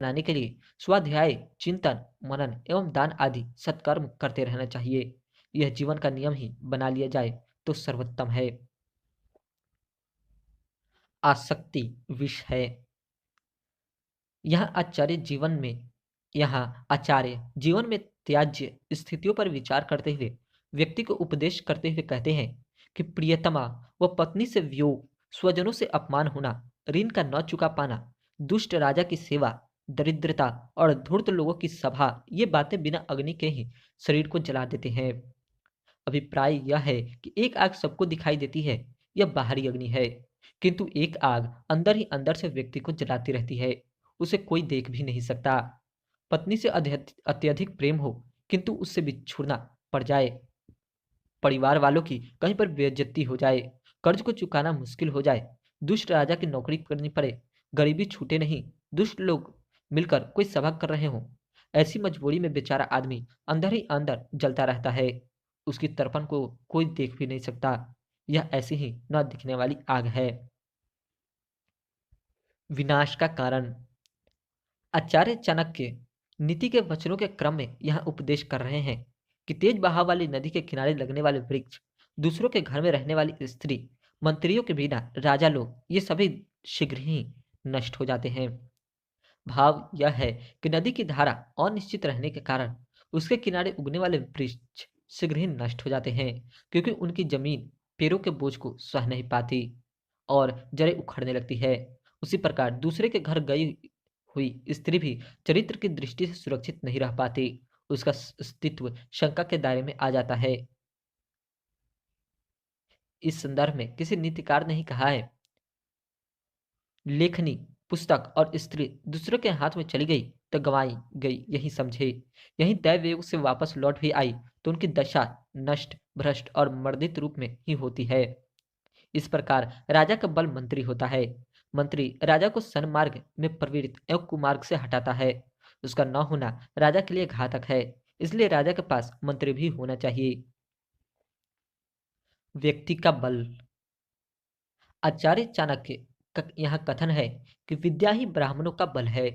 बनाने के लिए स्वाध्याय, चिंतन, मनन एवं दान आदि सत्कर्म करते रहना चाहिए। यह जीवन का नियम ही बना लिया जाए तो सर्वोत्तम है। आसक्ति विष है। यहाँ आचार्य जीवन में त्याज्य स्थितियों पर विचार करते हुए व्यक्ति को उपदेश करते हुए कहते हैं कि प्रियतमा व पत्नी से वियोग, स्वजनों से अपमान होना, ऋण का न चुका पाना, दुष्ट राजा की सेवा, दरिद्रता और धूर्त लोगों की सभा, ये बातें बिना अग्नि के ही शरीर को जला देते हैं। अभिप्राय यह है कि एक आग सबको दिखाई देती है, यह बाहरी अग्नि है, किंतु एक आग अंदर ही अंदर से व्यक्ति को जलाती रहती है, उसे कोई देख भी नहीं सकता। पत्नी से अत्यधिक प्रेम हो किंतु उससे बिछुड़ना पड़ जाए, परिवार वालों की कहीं पर बेइज्जती हो जाए, कर्ज को चुकाना मुश्किल हो जाए, दुष्ट राजा की नौकरी करनी पड़े, गरीबी छूटे नहीं, दुष्ट लोग मिलकर कोई सभा कर रहे हों, ऐसी मजबूरी में बेचारा आदमी अंदर ही अंदर जलता रहता है, उसकी तड़पन को कोई देख भी नहीं सकता। यह ऐसी ही न दिखने वाली आग है। विनाश का कारण। आचार्य चाणक्य नीति के वचनों के क्रम में यहाँ उपदेश कर रहे हैं कि तेज बहाव वाली नदी के किनारे लगने वाले वृक्ष, दूसरों के घर में रहने वाली स्त्री, मंत्रियों के बिना राजा लोग, ये सभी शीघ्र ही नष्ट हो जाते हैं। भाव यह है कि नदी की धारा अनिश्चित रहने के कारण उसके किनारे उगने वाले वृक्ष शीघ्र ही नष्ट हो जाते हैं, क्योंकि उनकी जमीन पेड़ों के बोझ को सह नहीं पाती और जड़ें उखड़ने लगती है। उसी प्रकार दूसरे के घर गई हुई स्त्री भी चरित्र की दृष्टि से सुरक्षित नहीं रह पाती, उसका अस्तित्व शंका के दायरे में आ जाता है। इस संदर्भ में किसी नीतिकार ने ही कहा है, लेखनी, पुस्तक और स्त्री दूसरों के हाथ में चली गई तो गंवाई गई यही समझे। यही दैवयोग से वापस लौट भी आई तो उनकी दशा नष्ट, भ्रष्ट और मर्दित रूप में ही होती है। इस प्रकार राजा का बल मंत्री होता है। मंत्री राजा को सन्मार्ग में प्रवृत्त एवं कुमार्ग से हटाता है। उसका न होना राजा के लिए घातक है, इसलिए राजा के पास मंत्री भी होना चाहिए। व्यक्ति का बल। आचार्य चाणक्य का यहाँ कथन है कि विद्या ही ब्राह्मणों का बल है,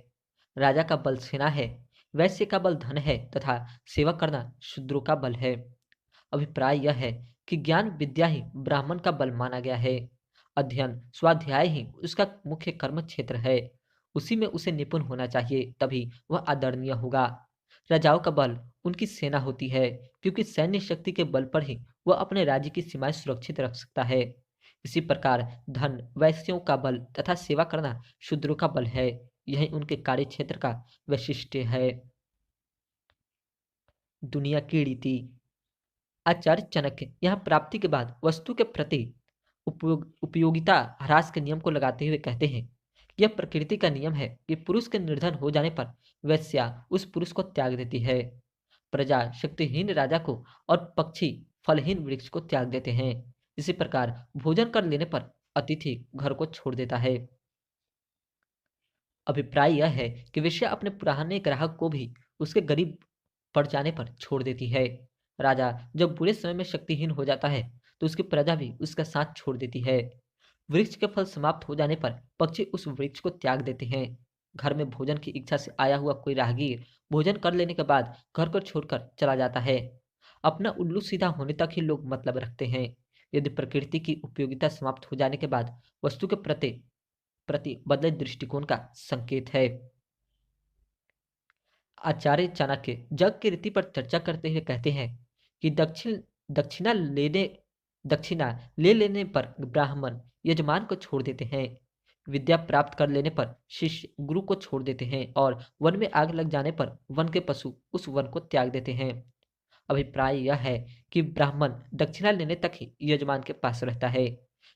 राजा का बल सेना है, वैश्य का बल धन है तथा सेवा करना शूद्रों का बल है। अभिप्राय यह है कि ज्ञान विद्या ही ब्राह्मण का बल माना गया है। अध्ययन स्वाध्याय ही उसका मुख्य कर्म क्षेत्र है, उसी में उसे निपुण होना चाहिए, तभी वह आदरणीय होगा। राजाओं का बल उनकी सेना होती है, क्योंकि सैन्य शक्ति के बल पर ही वह अपने राज्य की सीमाएं सुरक्षित रख सकता है। इसी प्रकार धन वैश्यों का बल तथा सेवा करना शूद्रों का बल है, यही उनके कार्य क्षेत्र का वैशिष्ट्य है। दुनिया की रीति। आचार्य चाणक्य यहाँ प्राप्ति के बाद वस्तु के प्रति उपयोगिता ह्रास के नियम को लगाते हुए कहते हैं, यह प्रकृति का नियम है कि पुरुष के निर्धन हो जाने पर वेश्या उस पुरुष को त्याग देती है। प्रजा शक्तिहीन राजा को और पक्षी फलहीन वृक्ष को त्याग देते हैं। इसी प्रकार भोजन कर लेने पर अतिथि घर को छोड़ देता है। अभिप्राय यह है कि वेश्या अपने पुराने ग्राहक को भी उसके गरीब पड़ जाने पर छोड़ देती है। राजा जब बुरे समय में शक्तिहीन हो जाता है तो उसकी प्रजा भी उसका साथ छोड़ देती है। वृक्ष के फल समाप्त हो जाने पर पक्षी उस वृक्ष को त्याग देते हैं। घर में भोजन की इच्छा से आया हुआ कोई राहगीर भोजन कर लेने के बाद घर को छोड़कर चला जाता है। अपना उल्लू सीधा होने तक ही लोग मतलब रखते हैं। यदि प्रकृति की उपयोगिता समाप्त हो जाने के बाद वस्तु के प्रति प्रति बदले दृष्टिकोण का संकेत है। आचार्य चाणक्य जग की रीति पर चर्चा करते हुए कहते हैं कि दक्षिणा लेने दक्षिणा ले लेने पर ब्राह्मण यजमान को छोड़ देते हैं, विद्या प्राप्त कर लेने पर शिष्य गुरु को छोड़ देते हैं और वन में आग लग जाने पर वन के पशु उस वन को त्याग देते हैं। अभिप्राय यह है कि ब्राह्मण दक्षिणा लेने तक ही यजमान के पास रहता है।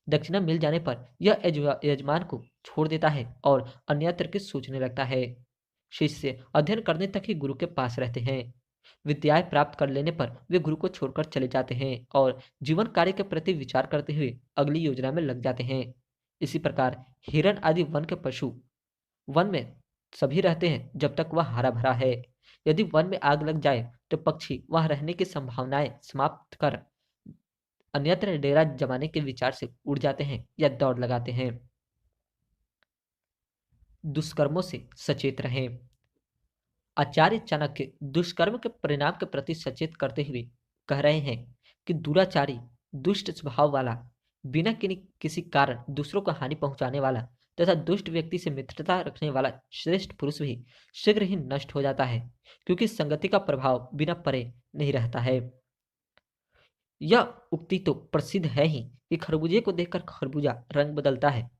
दक्षिणा मिल जाने पर यह यजमान को छोड़ देता है और अन्यत्र की सोचने लगता है। शिष्य अध्ययन करने तक ही गुरु के पास रहते हैं। विद्याएं प्राप्त कर लेने पर वे गुरु को छोड़कर चले जाते हैं और जीवन कार्य के प्रति विचार करते हुए अगली योजना में लग जाते हैं। इसी प्रकार हिरण आदि वन के पशु वन में सभी रहते हैं जब तक वह हरा भरा है। यदि वन में आग लग जाए तो पक्षी वहां रहने की संभावनाएं समाप्त कर अन्यत्र डेरा जमाने के विचार से उड़ जाते हैं या दौड़ लगाते हैं। दुष्कर्मों से सचेत रहें। आचार्य चाणक्य दुष्कर्म के परिणाम के प्रति सचेत करते हुए कह रहे हैं कि दुराचारी, दुष्ट स्वभाव वाला, बिना किसी कारण दूसरों को हानि पहुंचाने वाला तथा दुष्ट व्यक्ति से मित्रता रखने वाला श्रेष्ठ पुरुष भी शीघ्र ही नष्ट हो जाता है, क्योंकि संगति का प्रभाव बिना परे नहीं रहता है। यह उक्ति तो प्रसिद्ध है ही कि खरबूजे को देखकर खरबूजा रंग बदलता है।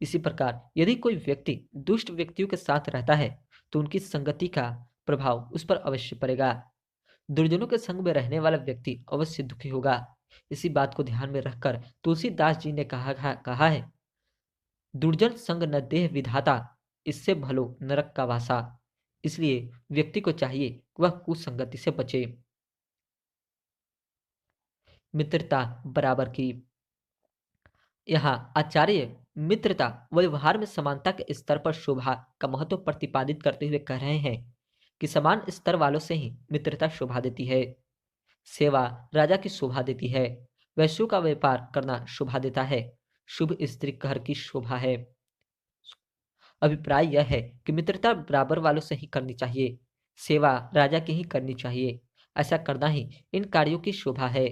इसी प्रकार यदि कोई व्यक्ति दुष्ट व्यक्तियों के साथ रहता है तो उनकी संगति का प्रभाव उस पर अवश्य पड़ेगा। दुर्जनों के संग में रहने वाला व्यक्ति अवश्य दुखी होगा। इसी बात को ध्यान में रखकर तुलसीदास जी ने कहा है, दुर्जन संग न देह विधाता, इससे भलो नरक का वासा। इसलिए व्यक्ति को चाहिए कि वह कुसंगति से बचे। मित्रता बराबर की। यहाँ आचार्य मित्रता व व्यवहार में समानता के स्तर पर शोभा का महत्व प्रतिपादित करते हुए कह रहे हैं कि समान स्तर वालों से ही मित्रता शोभा देती है। सेवा राजा की शोभा देती है, वैश्यों का व्यापार करना शोभा देता है, शुभ स्त्री घर की शोभा है। अभिप्राय यह है कि मित्रता बराबर वालों से ही करनी चाहिए, सेवा राजा की ही करनी चाहिए। ऐसा करना ही इन कार्यों की शोभा है।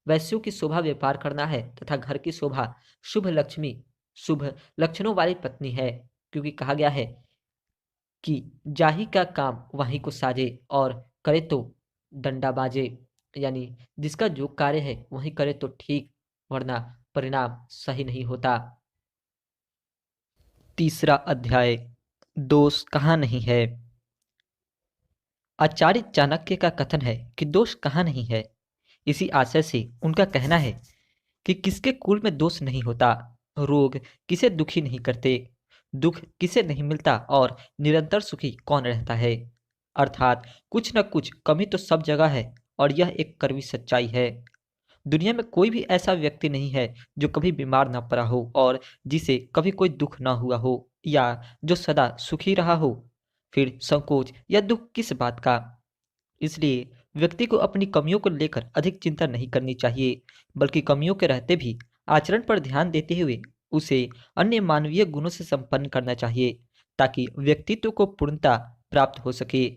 वैश्यों की शोभा व्यापार करना है तथा घर की शोभा शुभ लक्षणों वाली पत्नी है, क्योंकि कहा गया है कि जाही का काम वहीं को साजे और करे तो डंडा बाजे, यानी जिसका जो कार्य है वही करे तो ठीक, वरना परिणाम सही नहीं होता। तीसरा अध्याय, दोष कहाँ नहीं है। आचार्य चाणक्य का कथन है कि दोष कहाँ नहीं है। इसी आशय से उनका कहना है कि किसके कुल में दोष नहीं होता, रोग किसे दुखी नहीं करते, दुख किसे नहीं मिलता और निरंतर सुखी कौन रहता है। अर्थात कुछ न कुछ कमी तो सब जगह है और यह एक कड़वी सच्चाई है। दुनिया में कोई भी ऐसा व्यक्ति नहीं है जो कभी बीमार न पड़ा हो और जिसे कभी कोई दुख न हुआ हो, या जो सदा सुखी रहा हो। फिर संकोच या दुख किस बात का। इसलिए व्यक्ति को अपनी कमियों को लेकर अधिक चिंता नहीं करनी चाहिए, बल्कि कमियों के रहते भी आचरण पर ध्यान देते हुए उसे अन्य मानवीय गुणों से संपन्न करना चाहिए, ताकि व्यक्तित्व को पूर्णता प्राप्त हो सके।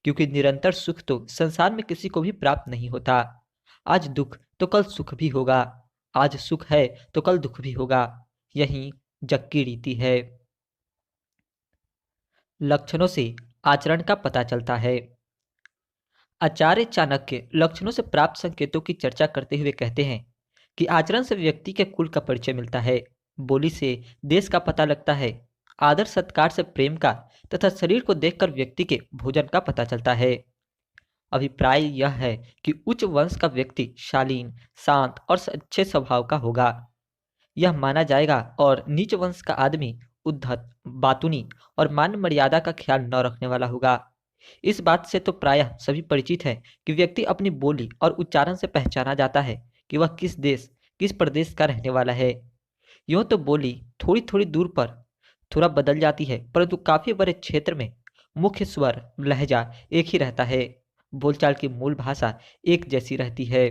क्योंकि निरंतर सुख तो संसार में किसी को भी प्राप्त नहीं होता। आज दुख तो कल सुख भी होगा, आज सुख है तो कल दुख भी होगा। यही जग की रीति है। लक्षणों से आचरण का पता चलता है। आचार्य चाणक्य लक्षणों से प्राप्त संकेतों की चर्चा करते हुए कहते हैं कि आचरण से व्यक्ति के कुल का परिचय मिलता है, बोली से देश का पता लगता है, आदर सत्कार से प्रेम का तथा शरीर को देखकर व्यक्ति के भोजन का पता चलता है। अभिप्राय यह है कि उच्च वंश का व्यक्ति शालीन, शांत और अच्छे स्वभाव का होगा, यह माना जाएगा, और नीच वंश का आदमी उद्धत, बातूनी और मान मर्यादा का ख्याल न रखने वाला होगा। इस बात से तो प्रायः सभी परिचित है कि व्यक्ति अपनी बोली और उच्चारण से पहचाना जाता है कि वह किस देश, किस प्रदेश का रहने वाला है। यूं तो बोली थोड़ी थोड़ी दूर पर थोड़ा बदल जाती है, परंतु काफी बड़े क्षेत्र में मुख्य स्वर लहजा एक ही रहता है, बोलचाल की मूल भाषा एक जैसी रहती है।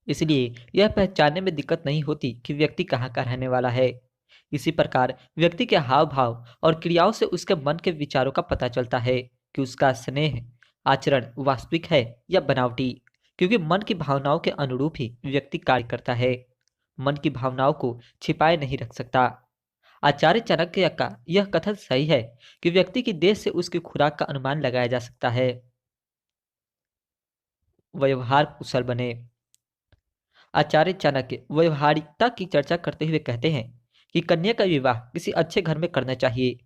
इसलिए यह पहचानने में दिक्कत नहीं होती कि व्यक्ति कहाँ का रहने वाला है। इसी प्रकार व्यक्ति के हाव भाव और क्रियाओं से उसके मन के विचारों का पता चलता है कि उसका स्नेह आचरण वास्तविक है या बनावटी, क्योंकि मन की भावनाओं के अनुरूप ही व्यक्ति कार्य करता है। मन की भावनाओं को छिपाए नहीं रख सकता। आचार्य चाणक्य का यह कथन सही है कि व्यक्ति की देह से उसकी खुराक का अनुमान लगाया जा सकता है। व्यवहार कुशल बने। आचार्य चाणक्य व्यवहारिकता की चर्चा करते हुए कहते हैं कि कन्या का विवाह किसी अच्छे घर में करना चाहिए,